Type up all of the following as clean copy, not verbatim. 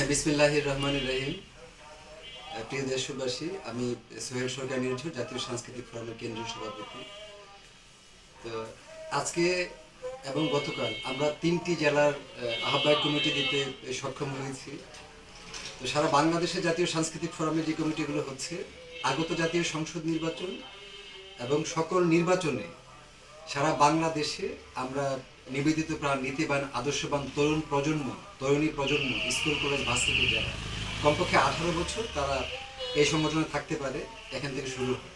বিসমিল্লাহির রহমানির রহিম। প্রিয় দেশবাসী, আমি সোহেল সরকার নির্ঝর, জাতীয় সাংস্কৃতিক ফোরামের কেন্দ্রীয় সভাপতি। তো আজকে এবং গতকাল আমরা 3টি জেলার আহ্বায়ক কমিটি দিতে সক্ষম হয়েছি। তো সারা বাংলাদেশে জাতীয় সাংস্কৃতিক ফোরামের যে কমিটিগুলো হচ্ছে, আগত জাতীয় সংসদ নির্বাচন এবং সকল নির্বাচনে সারা বাংলাদেশে আমরা নিবেদিত প্রাণ, নীতিবান, আদর্শবান তরুণী প্রজন্ম, স্কুল কলেজ ভার্সিটি যারা কমপক্ষে 18 বছর তারা এই সংগঠনে থাকতে পারে, এখান থেকে শুরু হয়।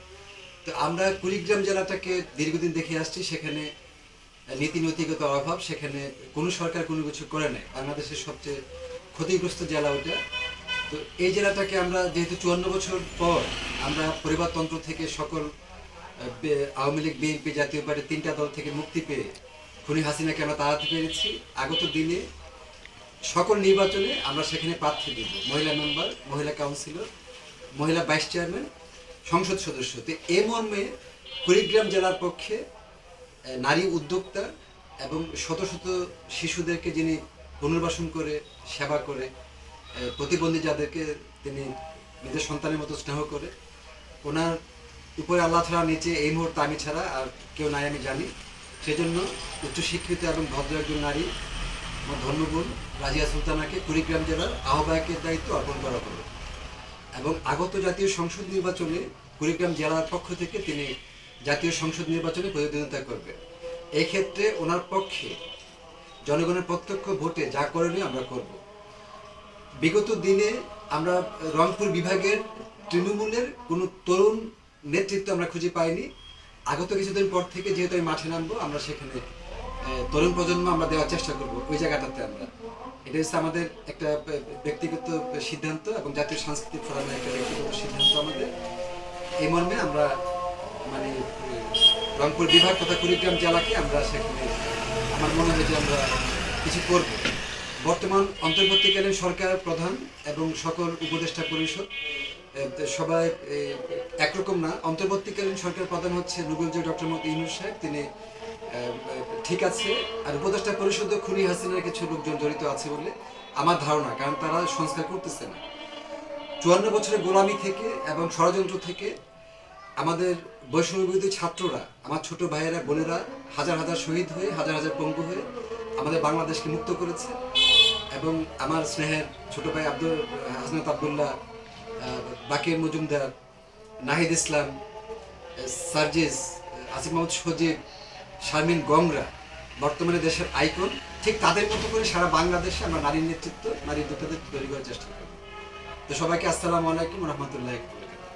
তো আমরা কুড়িগ্রাম জেলাটাকে দীর্ঘদিন দেখে আসছি, সেখানে নীতি নৈতিকতার অভাব, সেখানে কোনো সরকার কোনো কিছু করে নেয়। বাংলাদেশের সবচেয়ে ক্ষতিগ্রস্ত জেলা ওটা। তো এই জেলাটাকে আমরা যেহেতু 54 বছর পর আমরা পরিবারতন্ত্র থেকে সকল আওয়ামী লীগ, বিএনপি, জাতীয় পার্টি 3টা দল থেকে মুক্তি পেয়ে খুনি হাসিনাকে আমরা তাড়াতে পেরেছি। আগত দিনে সকল নির্বাচনে আমরা সেখানে প্রার্থী দিব, মহিলা মেম্বার, মহিলা কাউন্সিলর, মহিলা ভাইস চেয়ারম্যান, সংসদ সদস্য। তো এ মর্মে কুড়িগ্রাম জেলার পক্ষে নারী উদ্যোক্তা এবং শত শত শিশুদেরকে যিনি পুনর্বাসন করে সেবা করে, প্রতিবন্ধী যাদেরকে তিনি নিজের সন্তানের মতো স্নেহ করে, ওনার উপরে আল্লাহ ছাড়া, নিচে এই মুহূর্তে আমি ছাড়া আর কেউ নাই আমি জানি। সেজন্য উচ্চশিক্ষিত এবং ভদ্র একজন নারী, আমার ধন্যবোন রাজিয়া সুলতানাকে কুড়িগ্রাম জেলার আহ্বায়কের দায়িত্ব অর্পণ করা হলো এবং আগত জাতীয় সংসদ নির্বাচনে কুড়িগ্রাম জেলার পক্ষ থেকে তিনি জাতীয় সংসদ নির্বাচনে প্রতিদ্বন্দ্বিতা করবেন। এই ক্ষেত্রে ওনার পক্ষে জনগণের প্রত্যক্ষ ভোটে যা করণীয় আমরা করব। বিগত দিনে আমরা রংপুর বিভাগের তৃণমূলের কোনো তরুণ নেতৃত্ব আমরা খুঁজে পাইনি। আগত কিছুদিন পর থেকে যেহেতু আমি মাঠে নামবো, আমরা সেখানে তরুণ প্রজন্ম আমরা দেওয়ার চেষ্টা করবো ওই জায়গাটাতে। আমরা এটা হচ্ছে আমাদের একটা ব্যক্তিগত সিদ্ধান্ত এবং জাতীয় সাংস্কৃতিক ফোরামের একটা ব্যক্তিগত সিদ্ধান্ত আমাদের। এই মর্মে আমরা মানে রংপুর বিভাগ তথা কুড়িগ্রাম জেলাকে আমরা সেখানে আমার মনে হয় যে আমরা কিছু করব। বর্তমান অন্তর্বর্তীকালীন সরকার প্রধান এবং সকল উপদেষ্টা পরিষদ সবাই একরকম না। অন্তর্বর্তীকালীন সরকার প্রধান হচ্ছে নোবেলজয়ী ডক্টর মোহাম্মদ ইউনূস সাহেব, তিনি ঠিক আছে। আর উপদেষ্টা পরিষদে খুনি হাসিনার কিছু লোকজন জড়িত আছে বলে আমার ধারণা, কারণ তারা সংস্কার করতেছে না। 54 বছরের গোলামি থেকে এবং ষড়যন্ত্র থেকে আমাদের বৈষম্যবিরোধী ছাত্ররা, আমার ছোট ভাইয়েরা, বোনেরা হাজার হাজার শহীদ হয়ে, হাজার হাজার পঙ্গু হয়ে আমাদের বাংলাদেশকে মুক্ত করেছে। এবং আমার স্নেহের ছোট ভাই হাসনাত আবদুল্লাহ, বাকির মজুমদার, নাহিদ ইসলাম, সার্জিস, আসিফ মাহমুদ সজীব, শারমিন গংরা বর্তমানে দেশের আইকন। ঠিক তাদের মতো করে সারা বাংলাদেশে আমরা নারীর নেতৃত্ব, নারী উদ্যোক্তাদের তৈরি করার চেষ্টা করি। তো সবাইকে আসসালামু আলাইকুম রহমতুল্লাহ।